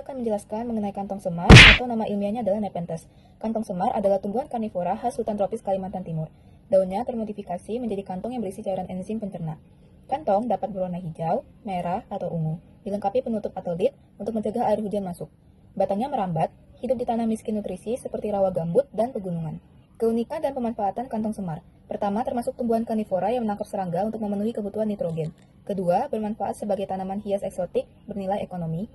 Saya akan menjelaskan mengenai kantong semar atau nama ilmiahnya adalah Nepenthes. Kantong semar adalah tumbuhan karnivora khas hutan tropis Kalimantan Timur. Daunnya termodifikasi menjadi kantong yang berisi cairan enzim pencerna. Kantong dapat berwarna hijau, merah, atau ungu, dilengkapi penutup atau lid untuk mencegah air hujan masuk. Batangnya merambat, hidup di tanah miskin nutrisi seperti rawa gambut dan pegunungan. Keunikan dan pemanfaatan kantong semar. Pertama, termasuk tumbuhan karnivora yang menangkap serangga untuk memenuhi kebutuhan nitrogen. Kedua, bermanfaat sebagai tanaman hias eksotik bernilai ekonomi.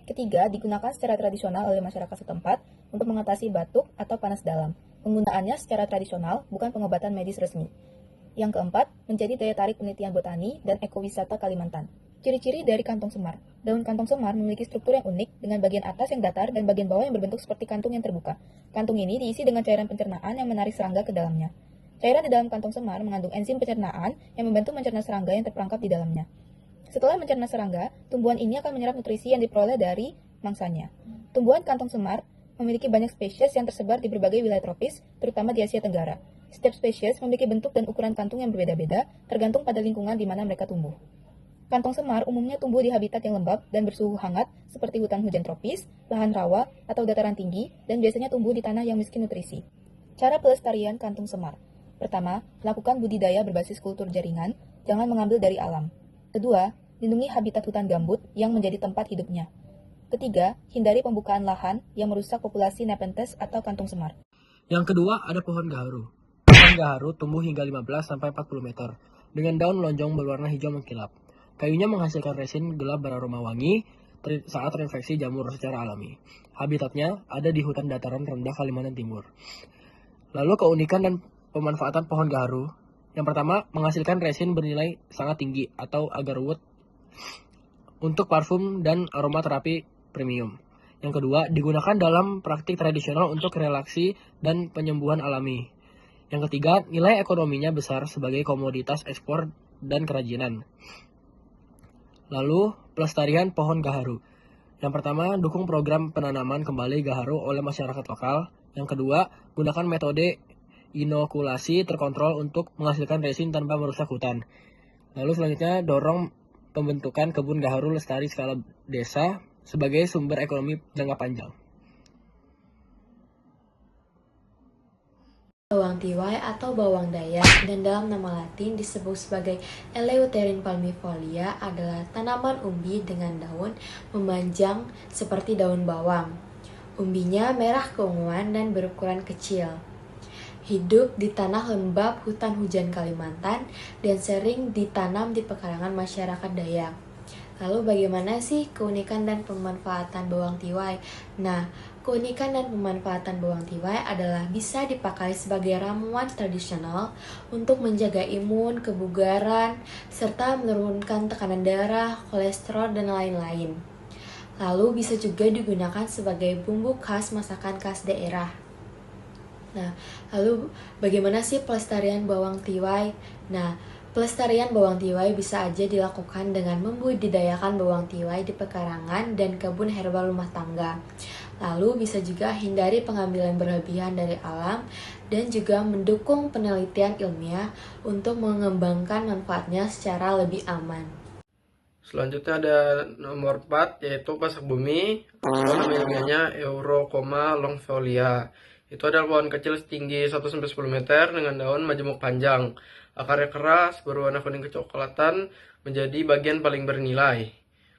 Ketiga, digunakan secara tradisional oleh masyarakat setempat untuk mengatasi batuk atau panas dalam. Penggunaannya secara tradisional, bukan pengobatan medis resmi. Yang keempat, menjadi daya tarik penelitian botani dan ekowisata Kalimantan. Ciri-ciri dari kantong semar. Daun kantong semar memiliki struktur yang unik dengan bagian atas yang datar dan bagian bawah yang berbentuk seperti kantung yang terbuka. Kantung ini diisi dengan cairan pencernaan yang menarik serangga ke dalamnya. Cairan di dalam kantong semar mengandung enzim pencernaan yang membantu mencerna serangga yang terperangkap di dalamnya. Setelah mencerna serangga, tumbuhan ini akan menyerap nutrisi yang diperoleh dari mangsanya. Tumbuhan kantong semar memiliki banyak spesies yang tersebar di berbagai wilayah tropis, terutama di Asia Tenggara. Setiap spesies memiliki bentuk dan ukuran kantung yang berbeda-beda, tergantung pada lingkungan di mana mereka tumbuh. Kantong semar umumnya tumbuh di habitat yang lembab dan bersuhu hangat, seperti hutan hujan tropis, lahan rawa, atau dataran tinggi, dan biasanya tumbuh di tanah yang miskin nutrisi. Cara pelestarian kantung semar. Pertama, lakukan budidaya berbasis kultur jaringan, jangan mengambil dari alam. Kedua, lindungi habitat hutan gambut yang menjadi tempat hidupnya. Ketiga, hindari pembukaan lahan yang merusak populasi Nepenthes atau kantung semar. Yang kedua, ada pohon gaharu. Pohon gaharu tumbuh hingga 15-40 meter, dengan daun lonjong berwarna hijau mengkilap. Kayunya menghasilkan resin gelap beraroma wangi saat terinfeksi jamur secara alami. Habitatnya ada di hutan dataran rendah Kalimantan Timur. Lalu keunikan dan pemanfaatan pohon gaharu. Yang pertama, menghasilkan resin bernilai sangat tinggi atau agarwood untuk parfum dan aromaterapi premium. Yang kedua, digunakan dalam praktik tradisional untuk relaksi dan penyembuhan alami. Yang ketiga, nilai ekonominya besar sebagai komoditas ekspor dan kerajinan. Lalu, pelestarian pohon gaharu. Yang pertama, dukung program penanaman kembali gaharu oleh masyarakat lokal. Yang kedua, gunakan metode inokulasi terkontrol untuk menghasilkan resin tanpa merusak hutan. Lalu selanjutnya, dorong pembentukan kebun gaharu lestari skala desa sebagai sumber ekonomi jangka panjang. Bawang tiwai atau bawang dayak dan dalam nama latin disebut sebagai Eleutherin palmifolia adalah tanaman umbi dengan daun memanjang seperti daun bawang. Umbinya merah keunguan dan berukuran kecil. Hidup di tanah lembab hutan hujan Kalimantan dan sering ditanam di pekarangan masyarakat Dayak. Lalu bagaimana sih keunikan dan pemanfaatan bawang tiwai? Nah, keunikan dan pemanfaatan bawang tiwai adalah bisa dipakai sebagai ramuan tradisional untuk menjaga imun, kebugaran, serta menurunkan tekanan darah, kolesterol, dan lain-lain. Lalu bisa juga digunakan sebagai bumbu khas masakan khas daerah. Nah, lalu bagaimana sih pelestarian bawang tiwai? Nah, pelestarian bawang tiwai bisa aja dilakukan dengan membudidayakan bawang tiwai di pekarangan dan kebun herbal rumah tangga. Lalu bisa juga hindari pengambilan berlebihan dari alam dan juga mendukung penelitian ilmiah untuk mengembangkan manfaatnya secara lebih aman. Selanjutnya ada nomor 4 yaitu pasak bumi atau nama ilmiahnya Eurocoma longfolia. Itu adalah pohon kecil setinggi 1-10 meter dengan daun majemuk panjang. Akarnya keras, berwarna kuning kecoklatan, menjadi bagian paling bernilai.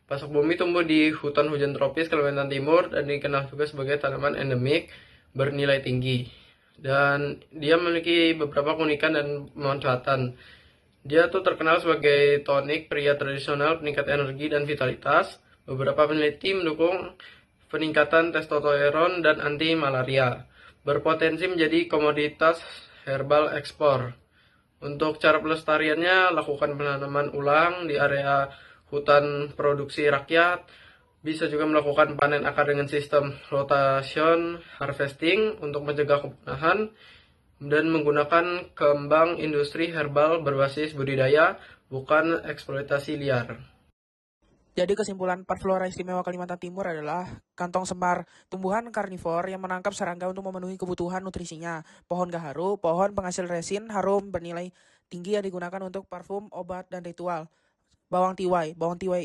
Pasak bumi tumbuh di hutan hujan tropis Kalimantan Timur dan dikenal juga sebagai tanaman endemik bernilai tinggi. Dan dia memiliki beberapa keunikan dan pemanfaatan. Dia tuh terkenal sebagai tonik pria tradisional, peningkat energi dan vitalitas. Beberapa peneliti mendukung peningkatan testosteron dan anti malaria. Berpotensi menjadi komoditas herbal ekspor. Untuk cara pelestariannya, lakukan penanaman ulang di area hutan produksi rakyat. Bisa juga melakukan panen akar dengan sistem rotation harvesting untuk mencegah kepunahan dan menggunakan kembang industri herbal berbasis budidaya, bukan eksploitasi liar. Jadi kesimpulan Parviflora Istimewa Kalimantan Timur adalah kantong semar, tumbuhan karnivor yang menangkap serangga untuk memenuhi kebutuhan nutrisinya. Pohon gaharu, pohon penghasil resin harum bernilai tinggi yang digunakan untuk parfum, obat, dan ritual. Bawang tiwai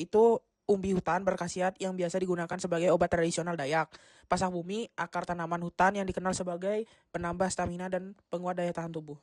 itu umbi hutan berkhasiat yang biasa digunakan sebagai obat tradisional Dayak. Pasak bumi, akar tanaman hutan yang dikenal sebagai penambah stamina dan penguat daya tahan tubuh.